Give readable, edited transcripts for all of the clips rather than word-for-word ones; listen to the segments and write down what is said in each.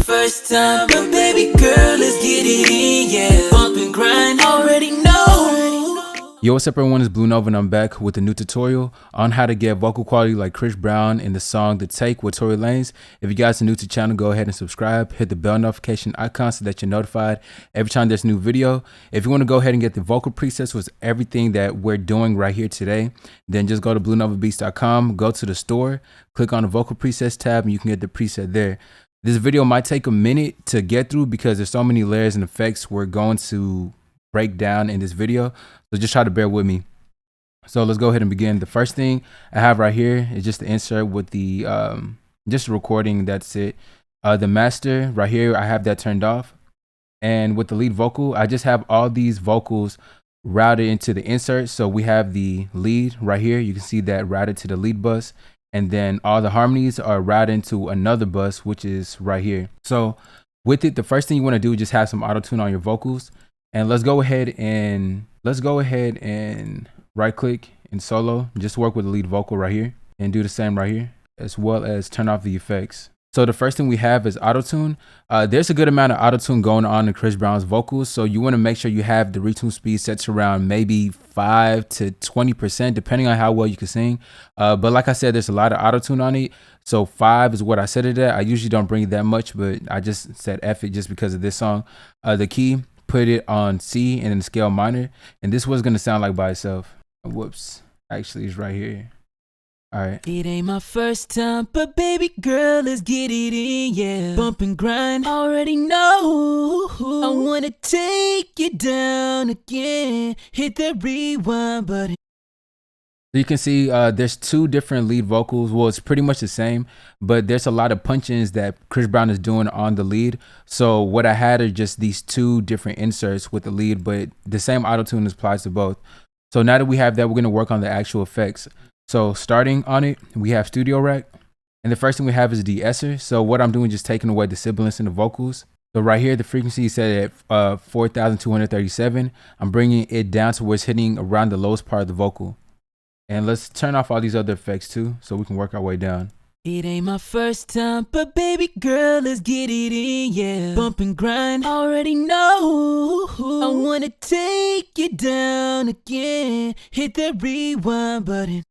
first time, but baby girl, let's get it in, yeah. Bump and grind, already know. Yo, what's up everyone, it's Blue Nova and I'm back with a new tutorial on how to get vocal quality like Chris Brown in the song The Take with Tory Lanez. If you guys are new to the channel, go ahead and subscribe, hit the bell notification icon so that you're notified every time there's a new video. If you want to go ahead and get the vocal presets with everything that we're doing right here today, then just go to bluenovabeats.com, go to the store, click on the vocal presets tab, and you can get the preset there. This video might take a minute to get through because there's so many layers and effects we're going to break down in this video, so just try to bear with me. So let's go ahead and begin. The first thing I have right here is just the insert with the just recording. That's it. The master right here, I have that turned off, and with the lead vocal, I just have all these vocals routed into the insert. So we have the lead right here, you can see that routed to the lead bus, and then all the harmonies are routed into another bus, which is right here. So with it, the first thing you want to do is just have some auto tune on your vocals. And let's go ahead and right click in solo, just work with the lead vocal right here and do the same right here, as well as turn off the effects. So the first thing we have is auto tune. There's a good amount of auto tune going on in Chris Brown's vocals. So you want to make sure you have the retune speed set to around maybe 5 to 20%, depending on how well you can sing. But like I said, there's a lot of auto tune on it. So 5 is what I set it at. I usually don't bring it that much, but I just said F it just because of this song. The key, put it on C and then scale minor, and this was gonna sound like by itself. Whoops, actually it's right here. All right. It ain't my first time, but baby girl, let's get it in, yeah. Bump and grind, already know. I wanna take you down again. Hit that rewind button. So you can see there's two different lead vocals. Well, it's pretty much the same, but there's a lot of punch-ins that Chris Brown is doing on the lead. So what I had are just these two different inserts with the lead, but the same auto-tune applies to both. So now that we have that, we're going to work on the actual effects. So starting on it, we have Studio Rack, and the first thing we have is de-esser. So what I'm doing is just taking away the sibilance in the vocals. So right here, the frequency is set at 4,237. I'm bringing it down to where it's hitting around the lowest part of the vocal. And let's turn off all these other effects too, so we can work our way down. It ain't my first time, but baby girl, let's get it in, yeah. Bump and grind, already know. I wanna take you down again. Hit that rewind button.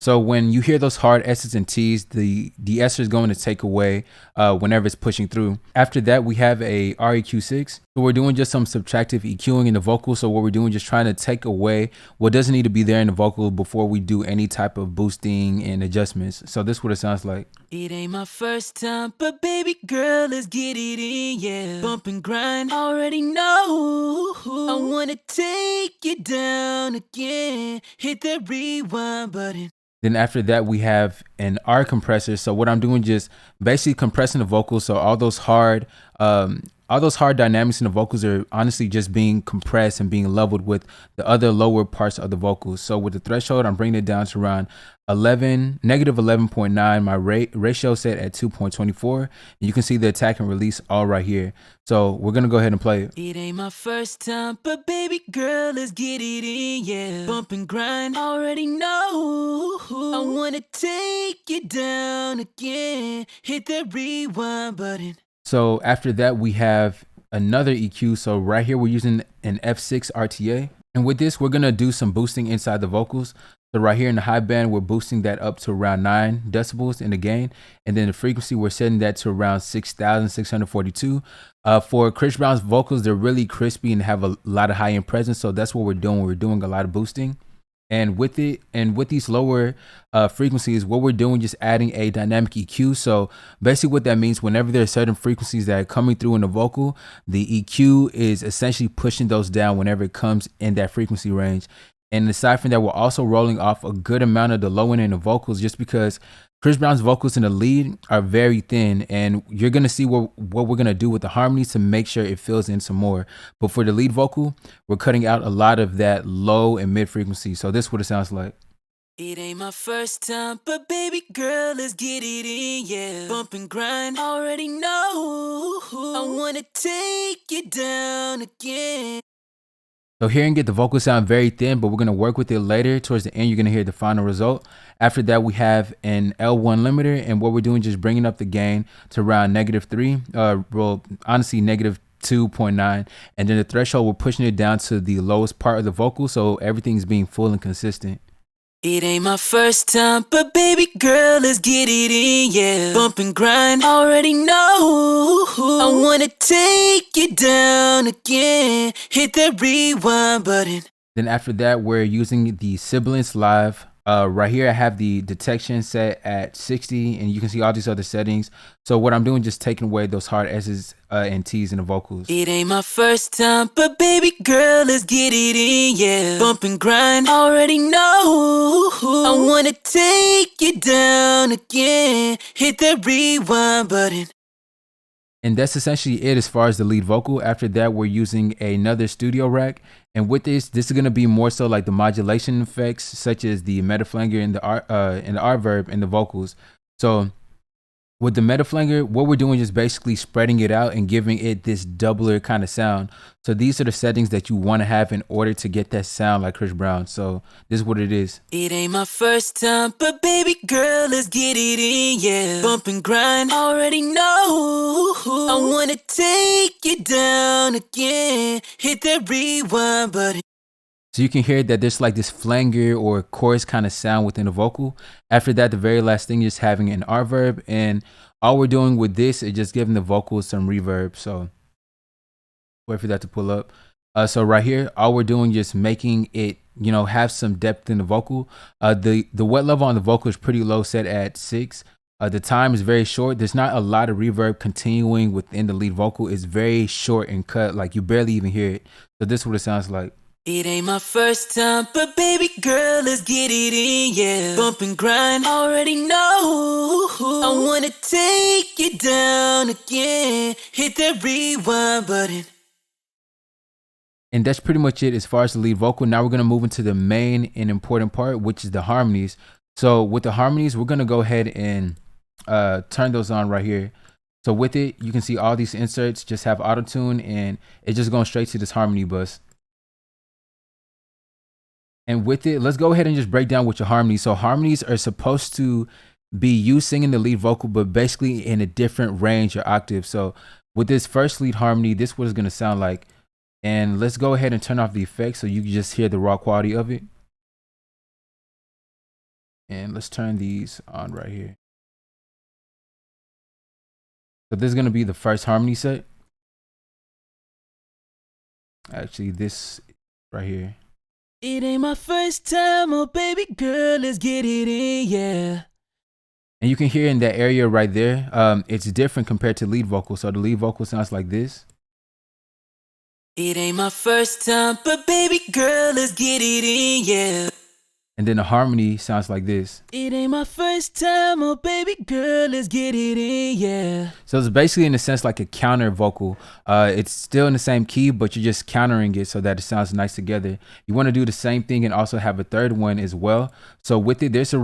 So when you hear those hard S's and T's, the de-esser is going to take away whenever it's pushing through. After that, we have a REQ6. So we're doing just some subtractive EQing in the vocal. So what we're doing is just trying to take away what doesn't need to be there in the vocal before we do any type of boosting and adjustments. So this is what it sounds like. It ain't my first time, but baby girl, let's get it in, yeah. Bump and grind, already know. I wanna take you down again. Hit that rewind button. Then after that, we have an R compressor. So what I'm doing is just basically compressing the vocals. So all those hard dynamics in the vocals are honestly just being compressed and being leveled with the other lower parts of the vocals. So with the threshold, I'm bringing it down to around negative 11.9. My ratio set at 2.24. And you can see the attack and release all right here. So we're going to go ahead and play it. It ain't my first time, but baby girl, let's get it in, yeah. Bump and grind, already know. I wanna take you down again. Hit that rewind button. So after that, we have another EQ. So right here, we're using an F6 RTA. And with this, we're going to do some boosting inside the vocals. So right here in the high band, we're boosting that up to around 9 decibels in the gain. And then the frequency, we're setting that to around 6,642. For Chris Brown's vocals, they're really crispy and have a lot of high-end presence. So that's what we're doing. We're doing a lot of boosting. And with it, and with these lower frequencies, what we're doing is just adding a dynamic EQ. So basically what that means, whenever there are certain frequencies that are coming through in the vocal, the EQ is essentially pushing those down whenever it comes in that frequency range. And aside from that, we're also rolling off a good amount of the low end in the vocals, just because Chris Brown's vocals in the lead are very thin, and you're going to see what we're going to do with the harmonies to make sure it fills in some more. But for the lead vocal, we're cutting out a lot of that low and mid frequency. So this is what it sounds like. It ain't my first time, but baby girl, let's get it in, yeah. Bump and grind, already know. I wanna take you down again. So hearing it, the vocals sound very thin, but we're going to work with it later. Towards the end, you're going to hear the final result. After that, we have an L1 limiter, and what we're doing is just bringing up the gain to around -3, well, honestly, -2.9. And then the threshold, we're pushing it down to the lowest part of the vocal, so everything's being full and consistent. It ain't my first time, but baby girl, let's get it in, yeah. Bump and grind, already know. I wanna take you down again. Hit that rewind button. Then after that, we're using the Sibilance Live. Right here, I have the detection set at 60, and you can see all these other settings. So what I'm doing, just taking away those hard S's and T's in the vocals. It ain't my first time, but baby girl, let's get it in, yeah. Bump and grind, already know. I wanna take you down again. Hit that rewind button. And that's essentially it as far as the lead vocal. After that, we're using another studio rack. And with this is going to be more so like the modulation effects, such as the metaflanger and the reverb and the vocals. So with the metaflanger, what we're doing is basically spreading it out and giving it this doubler kind of sound. So these are the settings that you want to have in order to get that sound like Chris Brown. So this is what it is. It ain't my first time, but baby girl, let's get it in, yeah. Bump and grind, already know. I wanna take you down again. Hit that rewind button. So you can hear that there's like this flanger or chorus kind of sound within the vocal. After that, the very last thing is having an reverb, and all we're doing with this is just giving the vocals some reverb. So wait for that to pull up. So right here, all we're doing is just making it, you know, have some depth in the vocal. The wet level on the vocal is pretty low, set at 6. The time is very short. There's not a lot of reverb continuing within the lead vocal. It's very short and cut, like you barely even hear it. So this is what it sounds like. It ain't my first time, but baby girl, let's get it in, yeah. Bump and grind, already know. I wanna take you down again. Hit that rewind button. And that's pretty much it as far as the lead vocal. Now we're going to move into the main and important part, which is the harmonies. So with the harmonies, we're going to go ahead and turn those on right here. So with it, you can see all these inserts just have auto-tune, and it's just going straight to this harmony bus. And with it, let's go ahead and just break down what your harmonies. So harmonies are supposed to be you singing the lead vocal, but basically in a different range or octave. So with this first lead harmony, this is what it's going to sound like. And let's go ahead and turn off the effects so you can just hear the raw quality of it. And let's turn these on right here. So this is going to be the first harmony set. Actually, this right here. It ain't my first time, oh baby girl, let's get it in, yeah. And you can hear in that area right there, it's different compared to lead vocal. So the lead vocal sounds like this. It ain't my first time, but baby girl, let's get it in, yeah. And then the harmony sounds like this. It ain't my first time, oh baby girl, let's get it in, yeah. So it's basically in a sense like a counter vocal. It's still in the same key, but you're just countering it so that it sounds nice together. You want to do the same thing and also have a third one as well. So with it, there's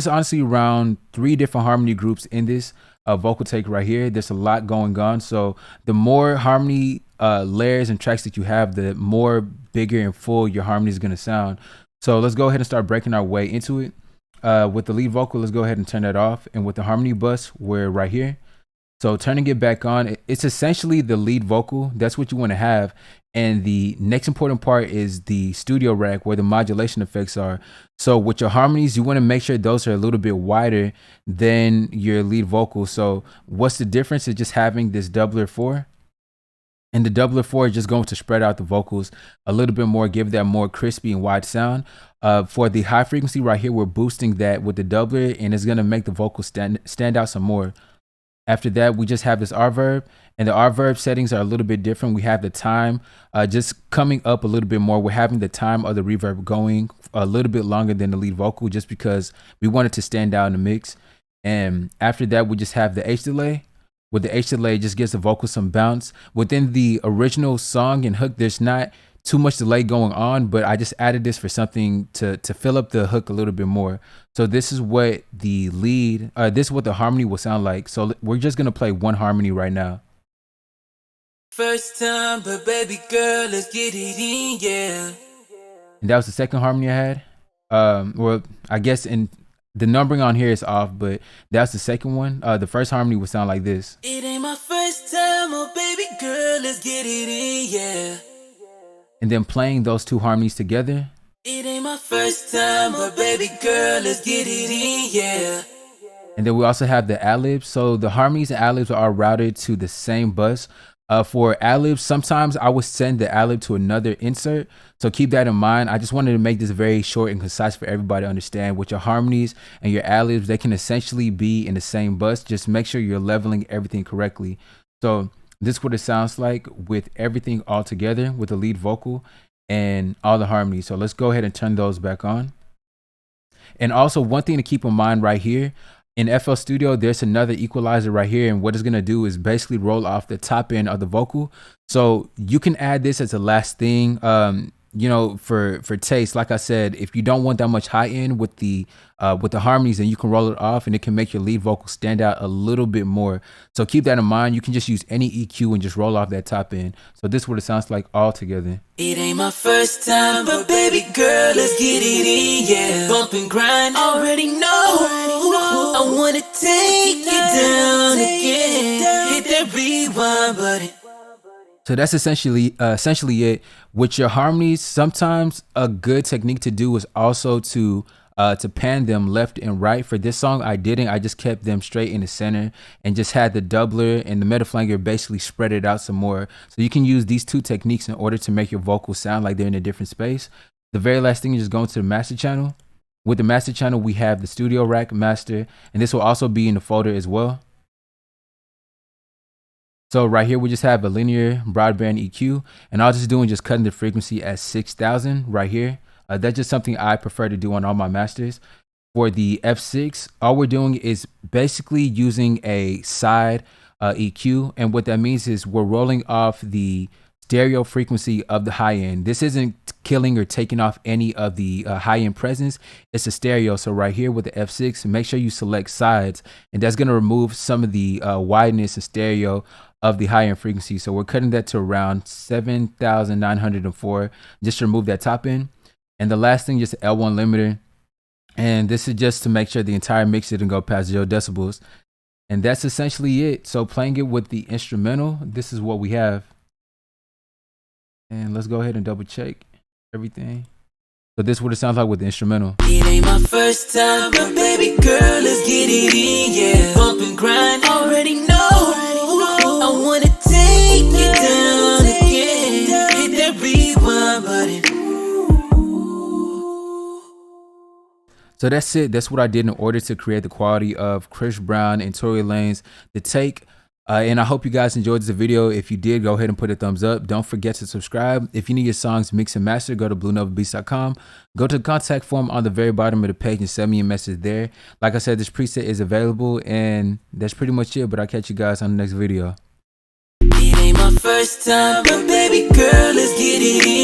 honestly around 3 different harmony groups in this vocal take right here. There's a lot going on. So the more harmony layers and tracks that you have, the more bigger and full your harmony is going to sound. So let's go ahead and start breaking our way into it. With the lead vocal, let's go ahead and turn that off. And with the harmony bus, we're right here. So turning it back on, it's essentially the lead vocal. That's what you want to have. And the next important part is the studio rack where the modulation effects are. So with your harmonies, you want to make sure those are a little bit wider than your lead vocal. So what's the difference? Is just having this doubler 4. And the doubler 4 is just going to spread out the vocals a little bit more, give that more crispy and wide sound. For the high frequency right here, we're boosting that with the doubler, and it's going to make the vocals stand out some more. After that, we just have this reverb, and the reverb settings are a little bit different. We have the time just coming up a little bit more. We're having the time of the reverb going a little bit longer than the lead vocal just because we want it to stand out in the mix. And after that, we just have the H delay. With the H delay, it just gives the vocal some bounce. Within the original song and hook, there's not too much delay going on, but I just added this for something to fill up the hook a little bit more. So this is what the lead, this is what the harmony will sound like. So we're just gonna play one harmony right now. First time, but baby girl, let's get it in, yeah. And that was the second harmony I had. Well, I guess in the numbering on here is off, but that's the second one. The first harmony would sound like this. It ain't my first time, oh baby girl, let's get it in, yeah. And then playing those two harmonies together. It ain't my first time, but baby girl, let's get it in, yeah. And then we also have the ad-libs. So the harmonies and ad-libs are routed to the same bus. For ad-libs, sometimes I would send the ad-lib to another insert. So keep that in mind. I just wanted to make this very short and concise for everybody to understand. With your harmonies and your ad-libs, they can essentially be in the same bus. Just make sure you're leveling everything correctly. So this is what it sounds like with everything all together with the lead vocal and all the harmonies. So let's go ahead and turn those back on. And also one thing to keep in mind right here, in FL Studio, there's another equalizer right here, and what it's gonna do is basically roll off the top end of the vocal. So you can add this as a last thing, you know, for taste. Like I said, if you don't want that much high end with the harmonies, then you can roll it off, and it can make your lead vocal stand out a little bit more. So keep that in mind. You can just use any EQ and just roll off that top end. So this is what it sounds like all together. It ain't my first time, but baby girl, let's get it in, yeah. Bump and grind, already know. I wanna take you down again. Hit that rewind button. So that's essentially it. With your harmonies, sometimes a good technique to do is also to pan them left and right. For this song, I didn't. I just kept them straight in the center and just had the doubler and the metaflanger basically spread it out some more. So you can use these two techniques in order to make your vocals sound like they're in a different space. The very last thing is just going to the master channel. With the master channel, we have the studio rack master, and this will also be in the folder as well. So right here, we just have a linear broadband EQ, and all just doing just cutting the frequency at 6,000 right here. That's just something I prefer to do on all my masters. For the F6, all we're doing is basically using a side EQ, and what that means is we're rolling off the stereo frequency of the high end. This isn't killing or taking off any of the high end presence. It's a stereo. So right here with the F6, make sure you select sides, and that's going to remove some of the wideness and stereo of the high end frequency. So we're cutting that to around 7,904 just to remove that top end. And the last thing, just L1 limiter. And this is just to make sure the entire mix didn't go past 0 decibels. And that's essentially it. So playing it with the instrumental, this is what we have. And let's go ahead and double check everything. So this is what it sounds like with the instrumental. It ain't my first time, but baby girl, let's get it in, yeah. Bump and grind, already know. I wanna take you down again. Hit that rewind button. So that's it. That's what I did in order to create the quality of Chris Brown and Tory Lanez The Take. And I hope you guys enjoyed this video. If you did, go ahead and put a thumbs up. Don't forget to subscribe. If you need your songs mixed and mastered, go to BlueNovaBeats.com. Go to the contact form on the very bottom of the page and send me a message there. Like I said, this preset is available, and that's pretty much it. But I'll catch you guys on the next video. It ain't my first time, but baby girl, let's get it in.